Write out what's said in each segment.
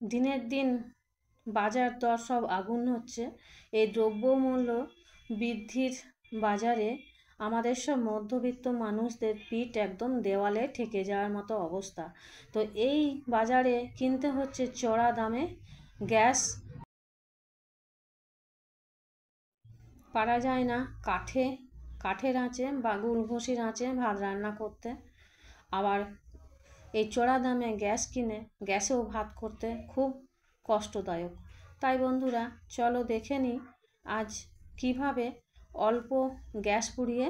দিনের দিন বাজার দর সব আগুন হচ্ছে। এই দ্রব্যমূল্য বৃদ্ধির বাজারে আমাদের সব মধ্যবিত্ত মানুষদের পিঠ একদম দেওয়ালে ঠেকে যাওয়ার মতো অবস্থা। তো এই বাজারে কিনতে হচ্ছে চড়া দামে গ্যাস। পারা যায় না কাঠের আঁচে বা গুলঘষির আঁচে ভাত রান্না করতে। আবার এই চড়া দামে গ্যাস কিনে গ্যাসেও ভাত করতে খুব কষ্টদায়ক। তাই বন্ধুরা, চলো দেখে নিই আজ কিভাবে অল্প গ্যাস পুড়িয়ে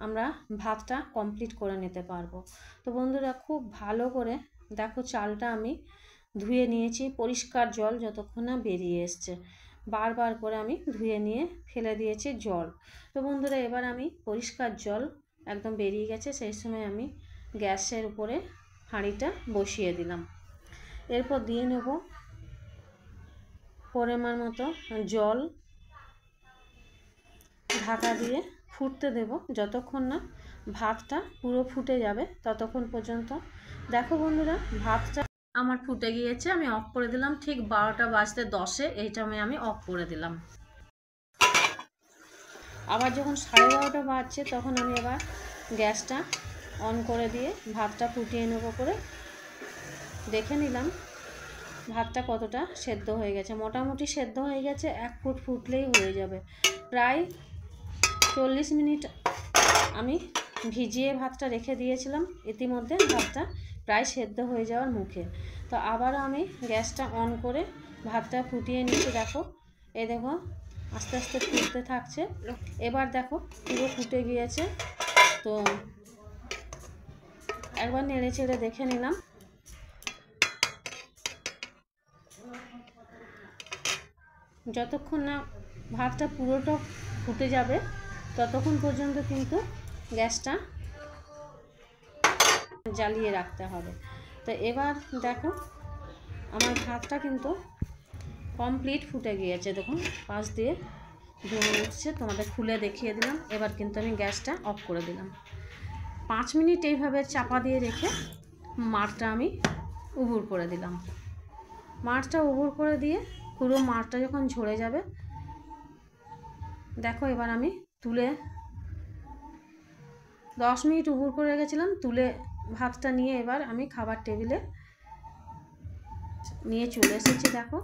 আমরা ভাতটা কমপ্লিট করে নিতে পারবো। তো বন্ধুরা, খুব ভালো করে দেখো, চালটা আমি ধুয়ে নিয়েছি, পরিষ্কার জল যতক্ষণ না বেরিয়ে এসছে। বারবার করে আমি ধুয়ে নিয়ে ফেলে দিয়েছি জল। তো বন্ধুরা, এবার আমি পরিষ্কার জল একদম বেরিয়ে গেছে, সেই সময় আমি গ্যাসের উপরে হাঁড়িটা বসিয়ে দিলাম। এরপর দিয়ে নেব পরিমাণ মতো জল, ঢাকা দিয়ে ফুটতে দেব যতক্ষণ না ভাতটা পুরো ফুটে যাবে ততক্ষণ পর্যন্ত। দেখো বন্ধুরা, ভাতটা আমার ফুটে গিয়েছে, আমি অফ করে দিলাম। ঠিক 12টা বাজতে 10-এ এই টাইমে আমি অফ করে দিলাম। আবার যখন 12:30 বাজছে তখন আমি আবার গ্যাসটা অন করে দিয়ে ভাতটা ফুটিয়ে নেবো করে দেখে নিলাম ভাতটা কতটা সেদ্ধ হয়ে গেছে। মোটামুটি সেদ্ধ হয়ে গেছে, 1 ফুট ফুটলেই হয়ে যাবে। প্রায় 40 মিনিট আমি ভিজিয়ে ভাতটা রেখে দিয়েছিলাম, ইতিমধ্যে ভাতটা প্রায় সেদ্ধ হয়ে যাওয়ার মুখে। তো আবার আমি গ্যাসটা অন করে ভাতটা ফুটিয়ে নিচ্ছি। দেখো, এই দেখো আস্তে আস্তে ফুটতে থাকছে। এবার দেখো পুরো ফুটে গিয়েছে। তো একবার নেড়ে চেড়ে দেখে নিলাম। যতক্ষণ না ভাতটা পুরোটা ফুটে যাবে ততক্ষণ পর্যন্ত কিন্তু গ্যাসটা জ্বালিয়ে রাখতে হবে। তো এবার দেখো আমার ভাতটা কিন্তু কমপ্লিট ফুটে গিয়েছে। দেখুন পাশ দিয়ে ধোঁয়া উঠছে, তোমাদের খুলে দেখিয়ে দিলাম। এবার কিন্তু আমি গ্যাসটা অফ করে দিলাম। 5 মিনিট এইভাবে চাপা দিয়ে রেখে মাড়টা আমি উবুর করে দিলাম। মাড়টা উবুর করে দিয়ে পুরো মাড়টা যখন ঝরে যাবে, দেখো এবার আমি তুলে 10 মিনিট উবুর করে রেখেছিলাম, তুলে ভাতটা নিয়ে এবার আমি খাবার টেবিলে নিয়ে চলে এসেছি। দেখো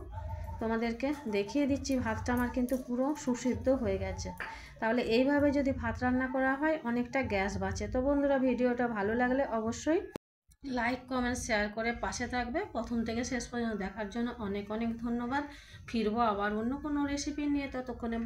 তোমাদেরকে দেখিয়ে দিচ্ছি, ভাতটা আমার কিন্তু পুরো সুসিদ্ধ হয়ে গেছে। তাহলে এইভাবে যদি ভাত রান্না করা হয় অনেকটা গ্যাস বাঁচে। তো বন্ধুরা, ভিডিওটা ভালো লাগলে অবশ্যই লাইক কমেন্ট শেয়ার করে পাশে থাকবে। প্রথম থেকে শেষ পর্যন্ত দেখার জন্য অনেক অনেক ধন্যবাদ। ফিরবো আবার অন্য কোনো রেসিপি নিয়ে, ততক্ষণে